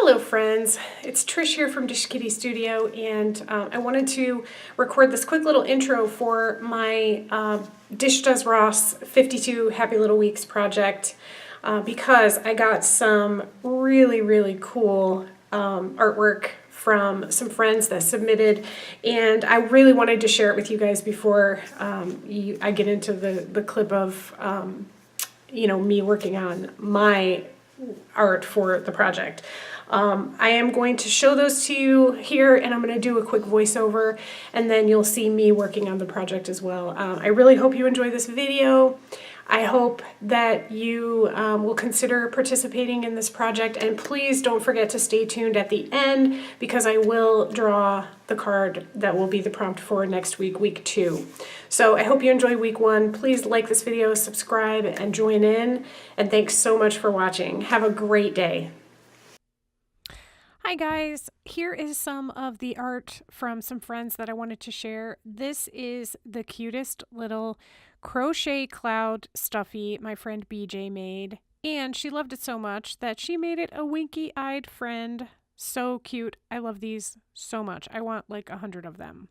Hello friends, it's Trish here from Dish Kitty Studio, and I wanted to record this quick little intro for my Dish Does Ross 52 Happy Little Weeks project because I got some really cool artwork from some friends that submitted, and I really wanted to share it with you guys before I get into the clip of me working on my art for the project. I am going to show those to you here, and I'm going to do a quick voiceover, and then you'll see me working on the project as well. I really hope you enjoy this video. I hope that you will consider participating in this project, and please don't forget to stay tuned at the end because I will draw the card that will be the prompt for next week, week 2. So I hope you enjoy week 1. Please like this video, subscribe, and join in, and thanks so much for watching. Have a great day. Hi guys, here is some of the art from some friends that I wanted to share. This is the cutest little crochet cloud stuffy my friend BJ made, and she loved it so much that she made it a winky-eyed friend. So cute. I love these so much. I want like 100 of them.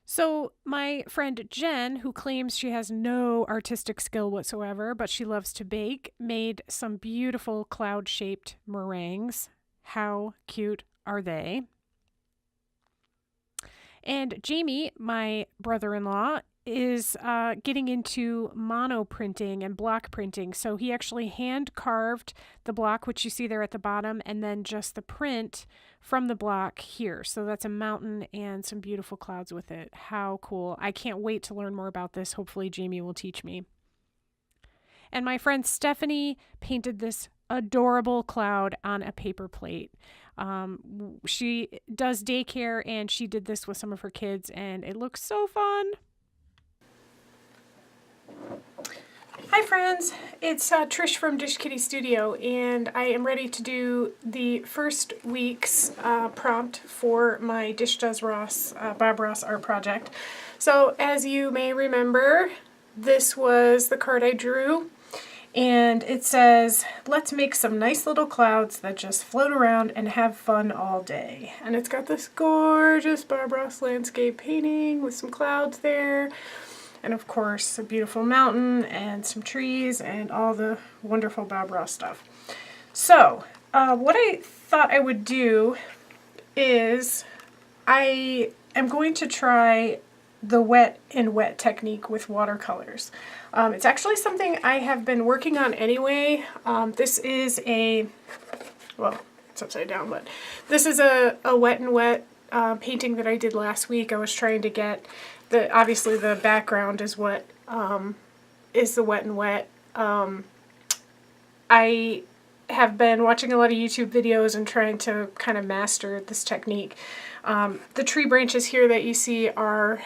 So my friend Jen, who claims she has no artistic skill whatsoever, but she loves to bake, made some beautiful cloud-shaped meringues. How cute are they? And Jamie, my brother-in-law, is getting into mono printing and block printing. So he actually hand carved the block, which you see there at the bottom, and then just the print from the block here. So that's a mountain and some beautiful clouds with it. How cool. I can't wait to learn more about this. Hopefully Jamie will teach me. And my friend Stephanie painted this adorable cloud on a paper plate. She does daycare, and she did this with some of her kids, and it looks so fun. Hi friends, it's Trish from Dish Kitty Studio, and I am ready to do the first week's prompt for my Dish Does Ross, Bob Ross art project. So as you may remember, this was the card I drew. And it says, let's make some nice little clouds that just float around and have fun all day. And it's got this gorgeous Bob Ross landscape painting with some clouds there. And of course, a beautiful mountain and some trees and all the wonderful Bob Ross stuff. So, what I thought I would do is I am going to try the wet and wet technique with watercolors. It's actually something I have been working on anyway. This is well, it's upside down, but this is a wet and wet painting that I did last week. I was trying to get obviously the background is what is the wet and wet. I have been watching a lot of YouTube videos and trying to kind of master this technique. The tree branches here that you see are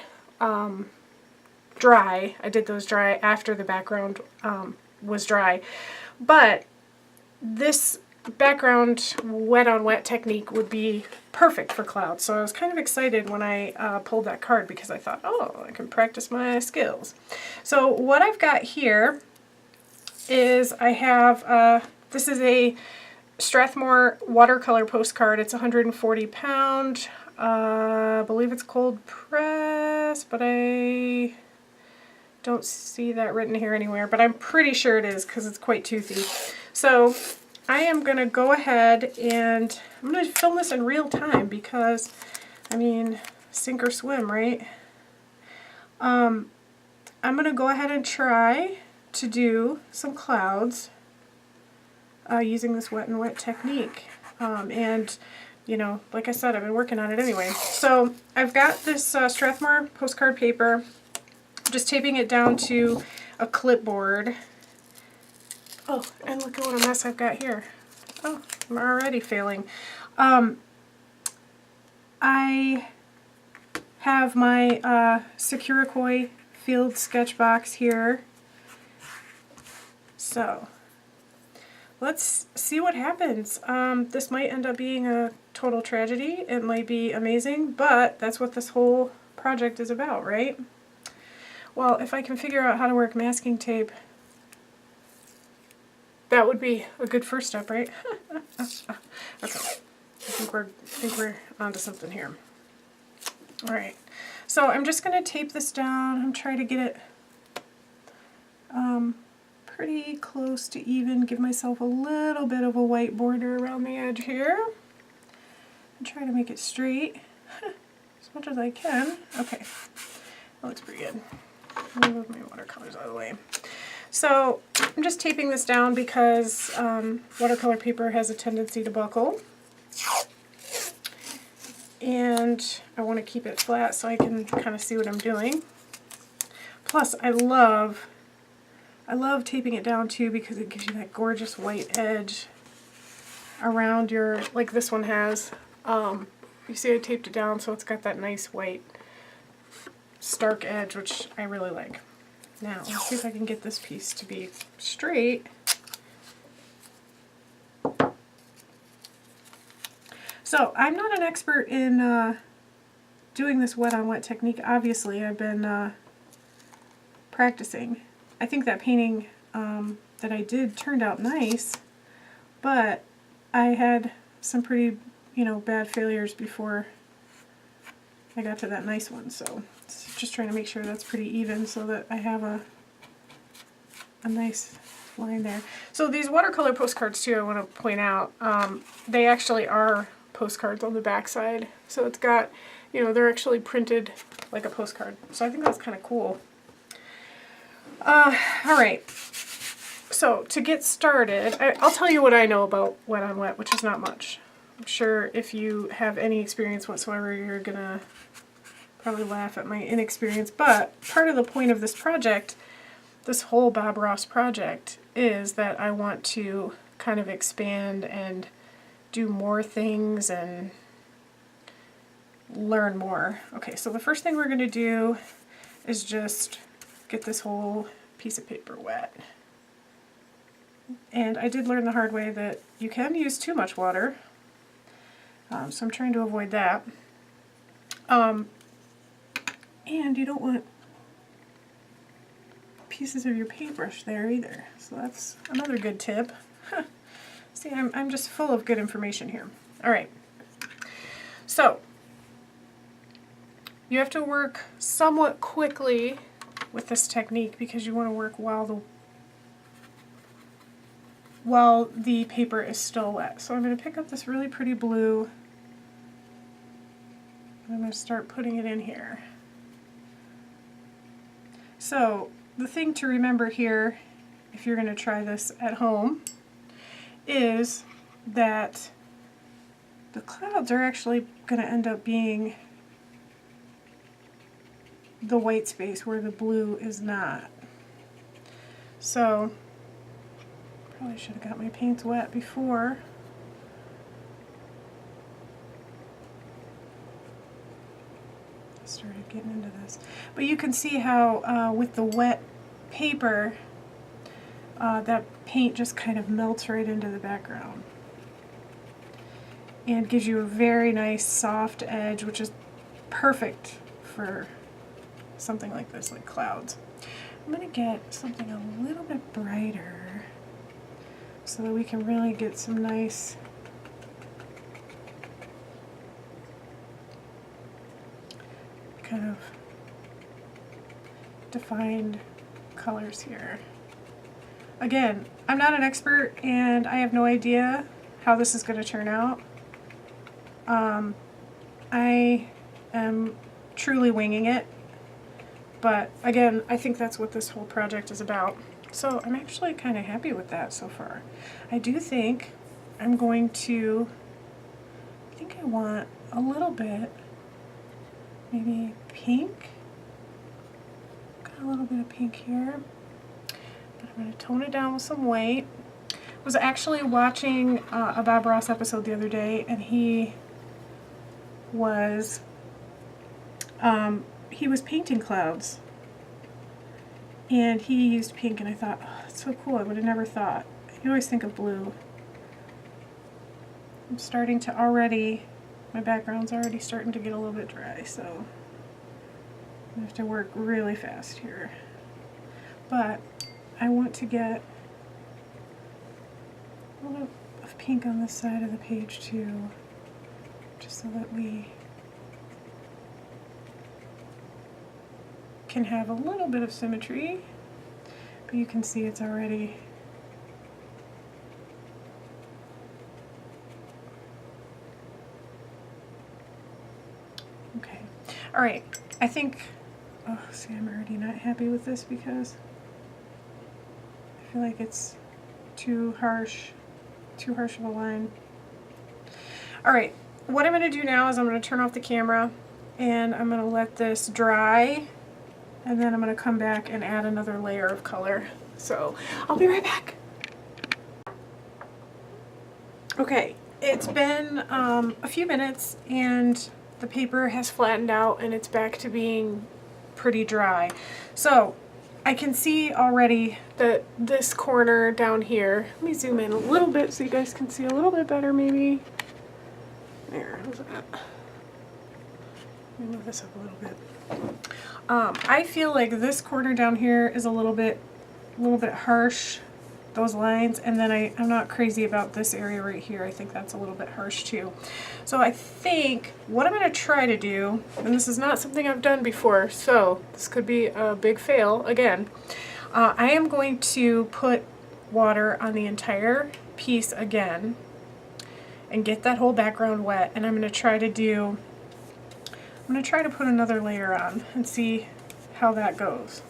dry. I did those dry after the background was dry, but this background wet on wet technique would be perfect for clouds. So I was kind of excited when I pulled that card because I thought, oh, I can practice my skills. So what I've got here is I have this is a Strathmore watercolor postcard. It's 140 pound. I believe it's cold press, but I don't see that written here anywhere, but I'm pretty sure it is because it's quite toothy. So I am going to go ahead and I'm going to film this in real time because, I mean, sink or swim, right? I'm going to go ahead and try to do some clouds using this wet and wet technique. And you know, like I said, I've been working on it anyway. So I've got this Strathmore postcard paper, just taping it down to a clipboard. Oh, and look at what a mess I've got here. Oh, I'm already failing. I have my Securicoi field sketch box here. So let's see what happens. This might end up being a total tragedy. It might be amazing, but that's what this whole project is about, right? Well, if I can figure out how to work masking tape that would be a good first step, right? Okay, I think we're onto something here. All right, so I'm just going to tape this down. I'm trying to get it pretty close to even. Give myself a little bit of a white border around the edge here. And try to make it straight as much as I can. Okay, that looks pretty good. Let me move my watercolors out of the way. So I'm just taping this down because watercolor paper has a tendency to buckle. And I want to keep it flat so I can kind of see what I'm doing. Plus, I love taping it down too because it gives you that gorgeous white edge around your, like this one has. You see I taped it down so it's got that nice white stark edge, which I really like. Now, let's see if I can get this piece to be straight. So, I'm not an expert in doing this wet on wet technique. Obviously, I've been practicing. I think that painting that I did turned out nice, but I had some pretty, bad failures before I got to that nice one. So just trying to make sure that's pretty even so that I have a nice line there. So these watercolor postcards too, I want to point out, they actually are postcards on the back side. So it's got, they're actually printed like a postcard. So I think that's kind of cool. All right, so to get started, I'll tell you what I know about wet on wet, which is not much. I'm sure if you have any experience whatsoever, you're gonna probably laugh at my inexperience, but part of the point of this project, this whole Bob Ross project, is that I want to kind of expand and do more things and learn more. Okay, so the first thing we're gonna do is just get this whole piece of paper wet. And I did learn the hard way that you can use too much water, so I'm trying to avoid that. And you don't want pieces of your paintbrush there either, so that's another good tip. See, I'm just full of good information here. All right, so you have to work somewhat quickly with this technique because you want to work while the paper is still wet. So I'm going to pick up this really pretty blue and I'm going to start putting it in here. So the thing to remember here, if you're going to try this at home, is that the clouds are actually going to end up being the white space where the blue is not. So probably should have got my paints wet before. I started getting into this. But you can see how with the wet paper, that paint just kind of melts right into the background and gives you a very nice soft edge, which is perfect for something like this, like clouds. I'm going to get something a little bit brighter so that we can really get some nice kind of defined colors here. Again, I'm not an expert and I have no idea how this is going to turn out. I am truly winging it. But again, I think that's what this whole project is about. So I'm actually kind of happy with that so far. I do think I'm going to, I think I want a little bit, maybe pink. Got a little bit of pink here. But I'm going to tone it down with some white. I was actually watching a Bob Ross episode the other day, and he was painting clouds, and he used pink, and I thought, oh, that's so cool, I would have never thought. You always think of blue. I'm starting to my background's already starting to get a little bit dry, so I have to work really fast here. But I want to get a little of pink on this side of the page too, just so that we can have a little bit of symmetry, but you can see it's already okay. All right, I think, oh, see, I'm already not happy with this because I feel like it's too harsh of a line. All right, what I'm going to do now is I'm going to turn off the camera and I'm going to let this dry, and then I'm going to come back and add another layer of color. So I'll be right back. Okay, it's been a few minutes and the paper has flattened out and it's back to being pretty dry. So I can see already that this corner down here, let me zoom in a little bit so you guys can see a little bit better maybe. There, how's that? Let me move this up a little bit. I feel like this corner down here is a little bit harsh, those lines, and then I'm not crazy about this area right here. I think that's a little bit harsh too. So I think what I'm going to try to do, and this is not something I've done before, so this could be a big fail again, I am going to put water on the entire piece again and get that whole background wet, and I'm going to try to put another layer on and see how that goes.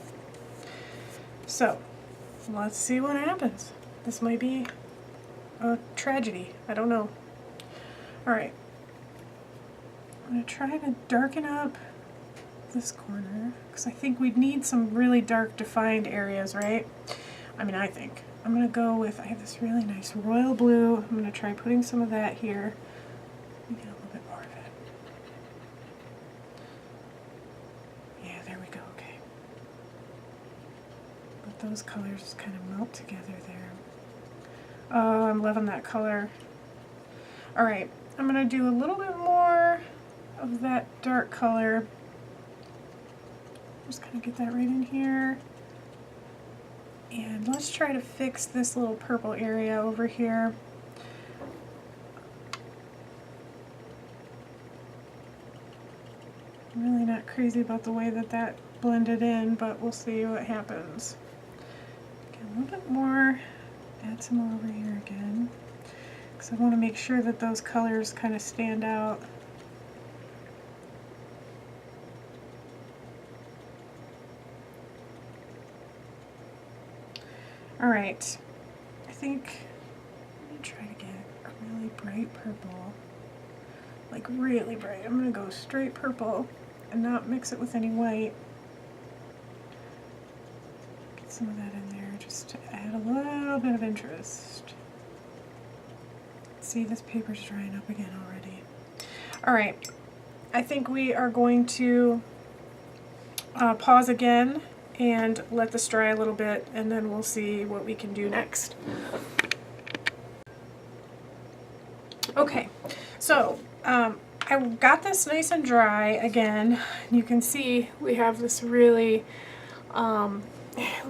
So let's see what happens. This might be a tragedy. I don't know. Alright. I'm going to try to darken up this corner because I think we'd need some really dark defined areas, right? I mean, I think. I'm going to go with, I have this really nice royal blue. I'm going to try putting some of that here. Let me get a little bit more of it. Yeah, there we go. Okay. Let those colors just kind of melt together there. Oh, I'm loving that color. Alright, I'm going to do a little bit more of that dark color. Just kind of get that right in here. And let's try to fix this little purple area over here. I'm really not crazy about the way that that blended in, but we'll see what happens. Get a little bit more, add some more over here again, because I want to make sure that those colors kind of stand out. Alright, I think I'm going to try to get a really bright purple, like really bright. I'm going to go straight purple and not mix it with any white. Get some of that in there just to add a little bit of interest. See, this paper's drying up again already. Alright, I think we are going to pause again and let this dry a little bit, and then we'll see what we can do next. Okay, so I got this nice and dry again. You can see we have this really, let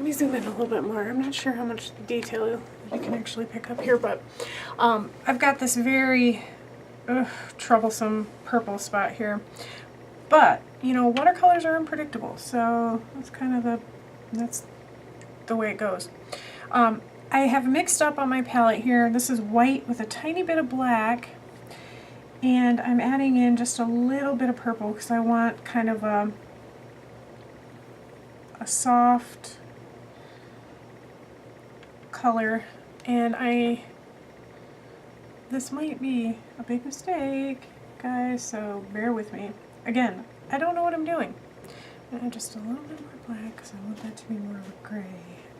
me zoom in a little bit more. I'm not sure how much detail you can actually pick up here, but I've got this very troublesome purple spot here. But, you know, watercolors are unpredictable, so that's the way it goes. I have mixed up on my palette here. This is white with a tiny bit of black, and I'm adding in just a little bit of purple because I want kind of a soft color, and this might be a big mistake, guys, so bear with me. Again, I don't know what I'm doing. And just a little bit more black because I want that to be more of a gray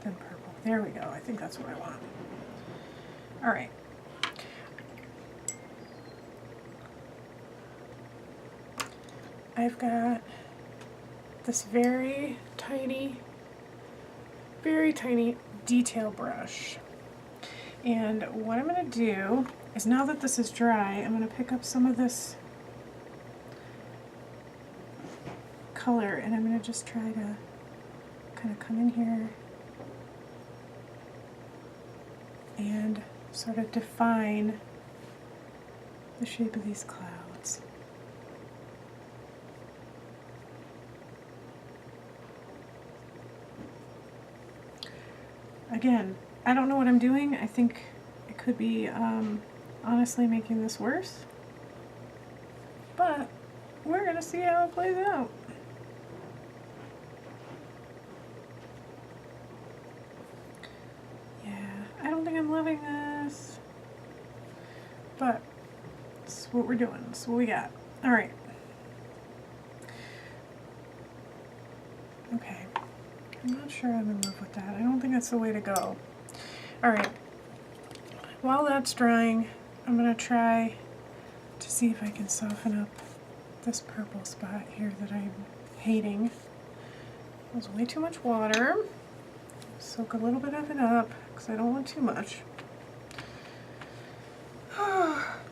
than purple. There we go. I think that's what I want. Alright. I've got this very tiny detail brush. And what I'm going to do is, now that this is dry, I'm going to pick up some of this color, and I'm going to just try to kind of come in here and sort of define the shape of these clouds. Again, I don't know what I'm doing. I think it could be honestly making this worse, but we're gonna see how it plays out. Yeah, I don't think I'm loving this, but it's what we're doing. It's what we got. All right. Okay. I'm not sure I'm in love with that. I don't think that's the way to go. All right. While that's drying, I'm gonna try to see if I can soften up this purple spot here that I'm hating. There's way too much water. Soak a little bit of it up because I don't want too much.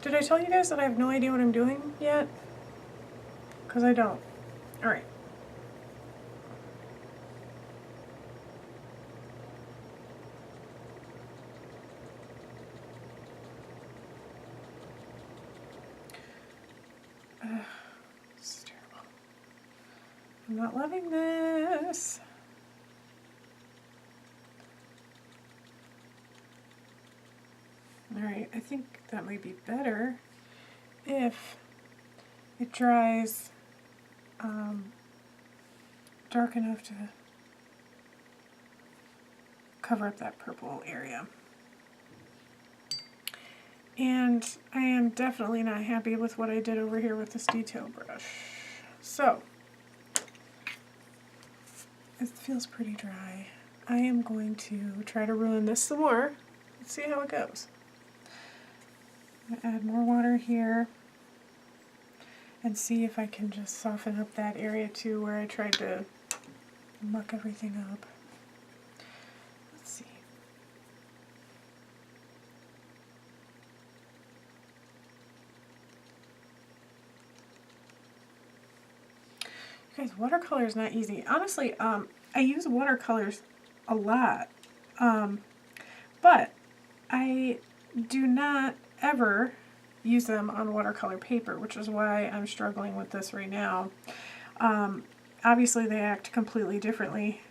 Did I tell you guys that I have no idea what I'm doing yet? Because I don't. All right. This is terrible. I'm not loving this. Alright, I think that might be better if it dries dark enough to cover up that purple area. And I am definitely not happy with what I did over here with this detail brush. So, it feels pretty dry. I am going to try to ruin this some more. Let's see how it goes. I'm going to add more water here and see if I can just soften up that area too where I tried to muck everything up. Let's see. You guys, watercolor is not easy. Honestly, I use watercolors a lot, but I do not ever use them on watercolor paper, which is why I'm struggling with this right now. Obviously they act completely differently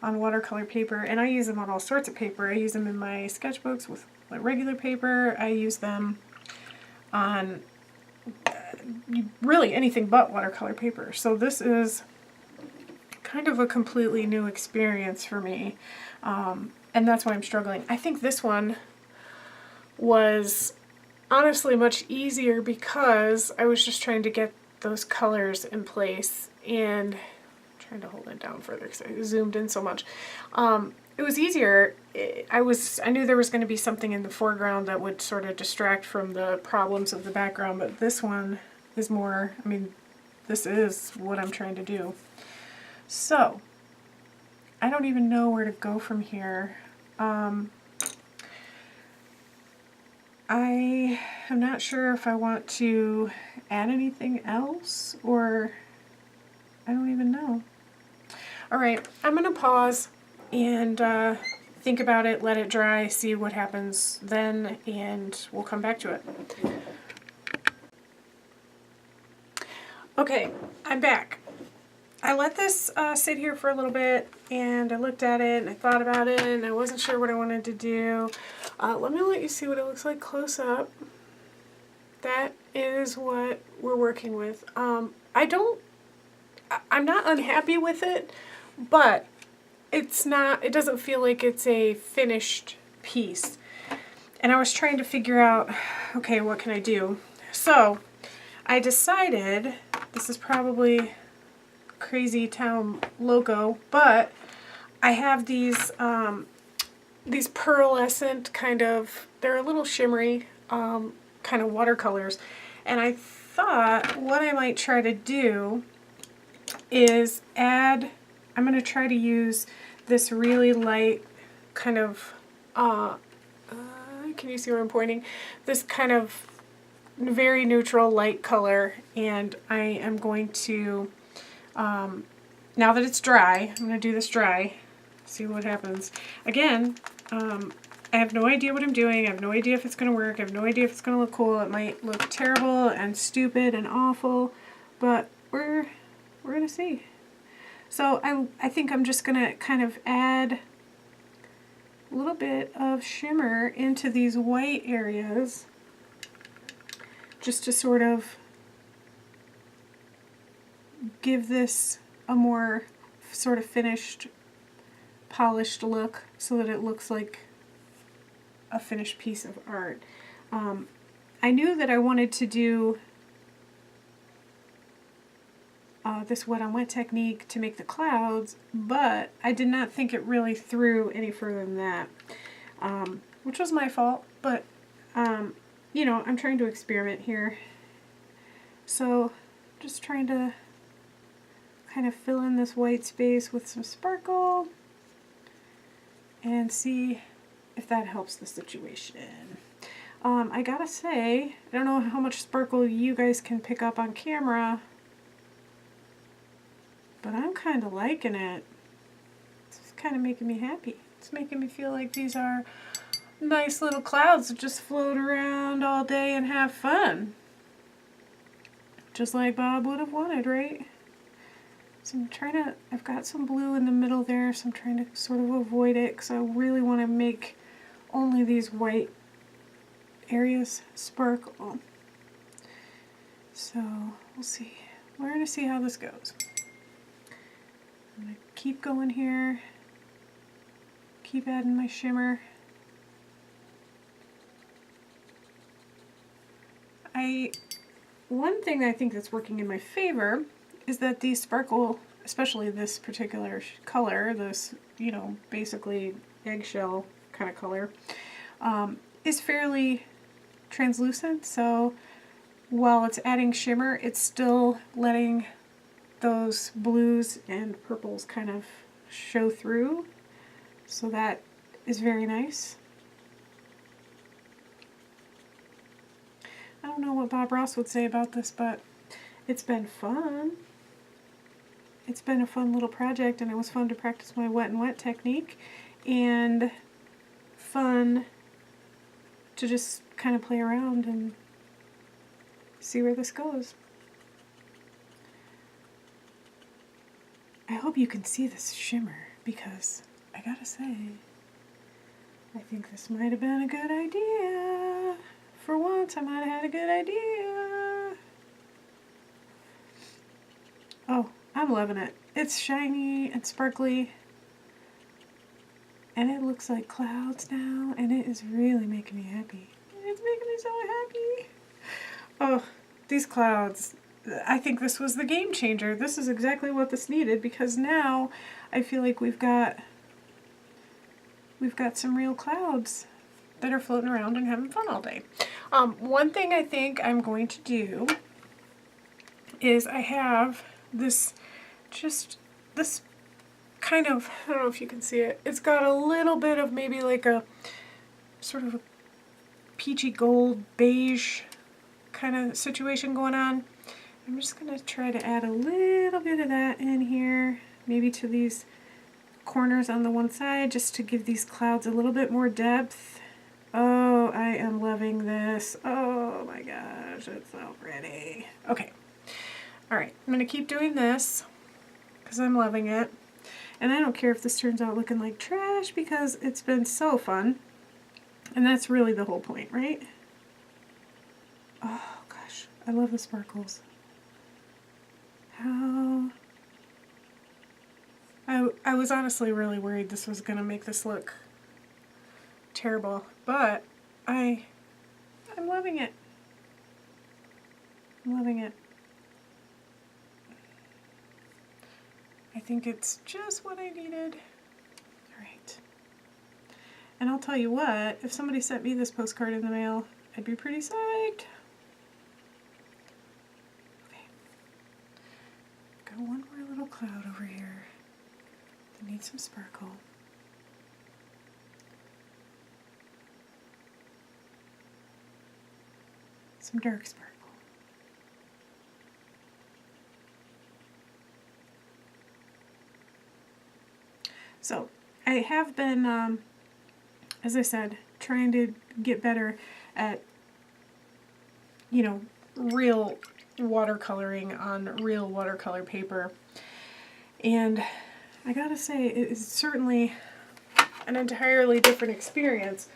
on watercolor paper, and I use them on all sorts of paper. I use them in my sketchbooks with my regular paper. I use them on really anything but watercolor paper. So this is kind of a completely new experience for me, and that's why I'm struggling. I think this one was honestly much easier because I was just trying to get those colors in place and trying to hold it down further because I zoomed in so much. It was easier. I knew there was going to be something in the foreground that would sort of distract from the problems of the background, but this one is more, I mean, this is what I'm trying to do. So, I don't even know where to go from here. I am not sure if I want to add anything else, or I don't even know. Alright, I'm going to pause and think about it, let it dry, see what happens then, and we'll come back to it. Okay, I'm back. I let this sit here for a little bit, and I looked at it, and I thought about it, and I wasn't sure what I wanted to do. Let me let you see what it looks like close up. That is what we're working with. I'm not unhappy with it, but it doesn't feel like it's a finished piece. And I was trying to figure out, okay, what can I do? So, I decided, this is probably crazy town logo, but I have these pearlescent kind of, they're a little shimmery kind of watercolors, and I thought what I might try to do is I'm going to try to use this really light kind of, can you see where I'm pointing? This kind of very neutral light color, and I am going to, now that it's dry, I'm going to do this dry, see what happens. Again, I have no idea what I'm doing. I have no idea if it's going to work. I have no idea if it's going to look cool. It might look terrible and stupid and awful, but we're going to see. So I think I'm just going to kind of add a little bit of shimmer into these white areas just to sort of give this a more sort of finished, polished look so that it looks like a finished piece of art. I knew that I wanted to do this wet on wet technique to make the clouds, but I did not think it really through any further than that, which was my fault, but you know, I'm trying to experiment here. So just trying to kind of fill in this white space with some sparkle and see if that helps the situation. I gotta say, I don't know how much sparkle you guys can pick up on camera, but I'm kind of liking it. It's kind of making me happy. It's making me feel like these are nice little clouds that just float around all day and have fun. Just like Bob would have wanted, right? So I'm trying to, I've got some blue in the middle there, so I'm trying to sort of avoid it because I really want to make only these white areas sparkle. So we'll see. We're going to see how this goes. I'm going to keep going here, keep adding my shimmer. One thing that I think that's working in my favor is that these sparkle, especially this particular color, this, you know, basically eggshell kind of color, is fairly translucent. So while it's adding shimmer, it's still letting those blues and purples kind of show through. So that is very nice. I don't know what Bob Ross would say about this, but it's been fun. It's been a fun little project, and it was fun to practice my wet and wet technique, and fun to just kind of play around and see where this goes. I hope you can see this shimmer, because I gotta say, I think this might have been a good idea. For once, I might have had a good idea. Oh, I'm loving it. It's shiny and sparkly, and it looks like clouds now, and it is really making me happy. It's making me so happy. Oh, these clouds. I think this was the game changer. This is exactly what this needed, because now I feel like we've got some real clouds that are floating around and having fun all day. One thing I think I'm going to do is I have this kind of, I don't know if you can see it, it's got a little bit of maybe like a sort of a peachy gold beige kind of situation going on. I'm just going to try to add a little bit of that in here, maybe to these corners on the one side, just to give these clouds a little bit more depth. Oh, I am loving this. Oh my gosh, it's so pretty. Okay. Alright, I'm going to keep doing this because I'm loving it. And I don't care if this turns out looking like trash, because it's been so fun. And that's really the whole point, right? Oh gosh, I love the sparkles. How... I was honestly really worried this was going to make this look terrible, but I'm loving it. I'm loving it. I think it's just what I needed. Alright. And I'll tell you what, if somebody sent me this postcard in the mail, I'd be pretty psyched. Okay. Got one more little cloud over here that needs some sparkle. Some dark sparkle. So I have been as I said, trying to get better at, you know, real watercoloring on real watercolor paper. And I gotta say, it is certainly an entirely different experience,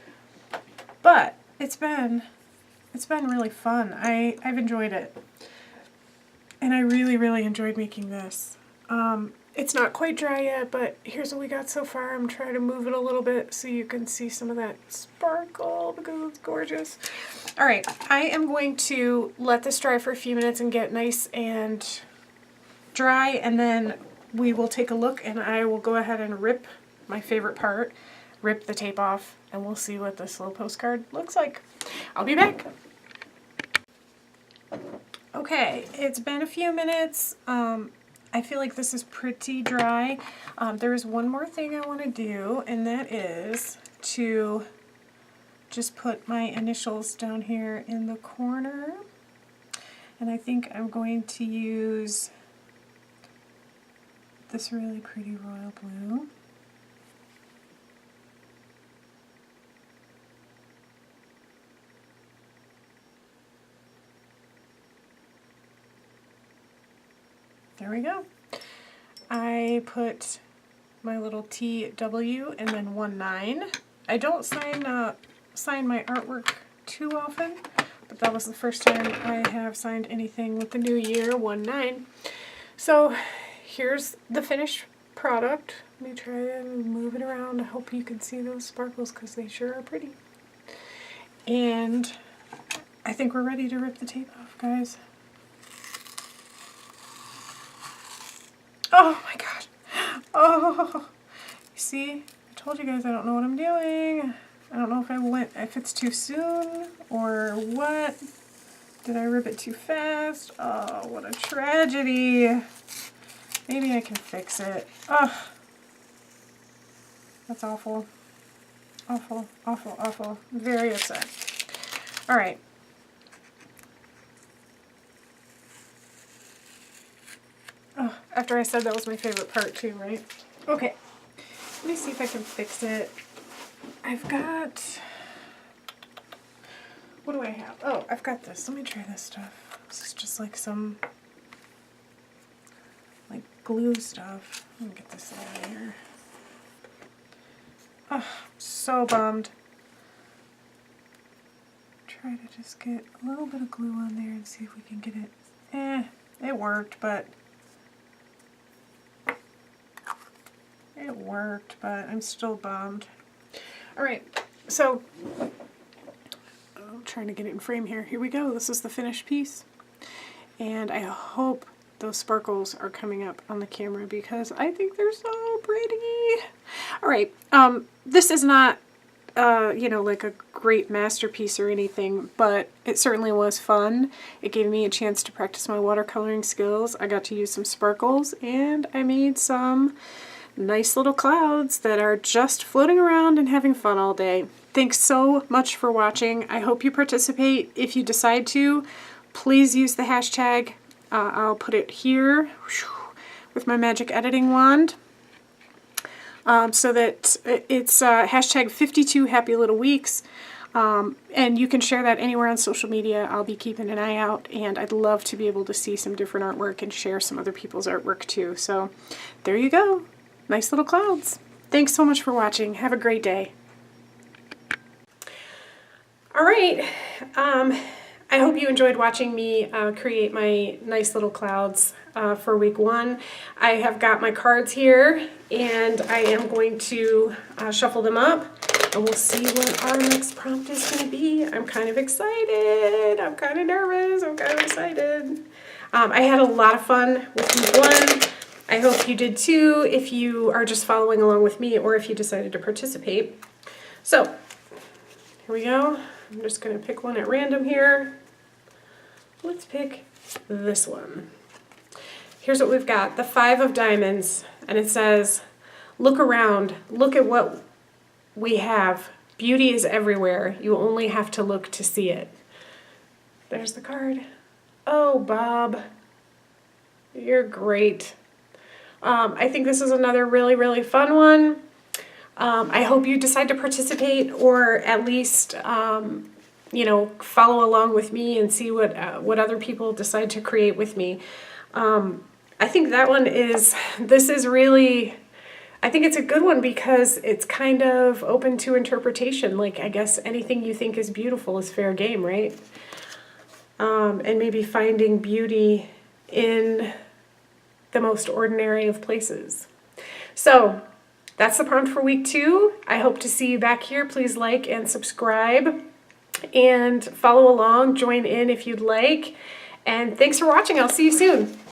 but it's been really fun. I've enjoyed it, and I really enjoyed making this. It's not quite dry yet, but here's what we got so far. I'm trying to move it a little bit so you can see some of that sparkle because it's gorgeous. All right, I am going to let this dry for a few minutes and get nice and dry, and then we will take a look, and I will go ahead and rip my favorite part, rip the tape off, and we'll see what this little postcard looks like. I'll be back. Okay, it's been a few minutes. I feel like this is pretty dry. There is one more thing I want to do, and that is to just put my initials down here in the corner. And I think I'm going to use this really pretty royal blue. There we go. I put my little TW and then 19. I don't sign my artwork too often, but that was the first time I have signed anything with the new year, 19. So here's the finished product. Let me try and move it around. I hope you can see those sparkles because they sure are pretty. And I think we're ready to rip the tape off, guys. Oh my god. Oh, you see? I told you guys I don't know what I'm doing. I don't know if it's too soon or what. Did I rip it too fast? Oh, what a tragedy. Maybe I can fix it. Oh, that's awful. Awful, awful, awful. Very upset. All right. Oh, after I said that was my favorite part too, right? Okay, let me see if I can fix it. I've got, what do I have? Oh, I've got this. Let me try this stuff. This is just like some, like glue stuff. Let me get this out of here. Oh, so bummed. Try to just get a little bit of glue on there and see if we can get it. It worked, but I'm still bummed. Alright, so I'm trying to get it in frame here. Here we go. This is the finished piece. And I hope those sparkles are coming up on the camera because I think they're so pretty. Alright, this is not, you know, like a great masterpiece or anything, but it certainly was fun. It gave me a chance to practice my watercoloring skills. I got to use some sparkles, and I made some nice little clouds that are just floating around and having fun all day. Thanks so much for watching. I hope you participate. If you decide to, please use the hashtag. I'll put it here with my magic editing wand. So that it's hashtag 52 happy little weeks. And you can share that anywhere on social media. I'll be keeping an eye out, and I'd love to be able to see some different artwork and share some other people's artwork too. So there you go. Nice little clouds. Thanks so much for watching. Have a great day. All right. I hope you enjoyed watching me create my nice little clouds for week 1. I have got my cards here, and I am going to shuffle them up, and we'll see what our next prompt is going to be. I'm kind of excited. I'm kind of nervous. I'm kind of excited. I had a lot of fun with week 1. I hope you did too, if you are just following along with me or if you decided to participate. So, here we go. I'm just going to pick one at random here. Let's pick this one. Here's what we've got, the 5 of diamonds, and it says, look around, look at what we have. Beauty is everywhere. You only have to look to see it. There's the card. Oh, Bob, you're great. I think this is another really fun one. I hope you decide to participate, or at least, you know, follow along with me and see what other people decide to create with me. I think that one is, this is really, I think it's a good one because it's kind of open to interpretation. Like, I guess anything you think is beautiful is fair game, right? And maybe finding beauty in the most ordinary of places. So that's the prompt for week 2. I hope to see you back here. Please like and subscribe and follow along. Join in if you'd like. And thanks for watching. I'll see you soon.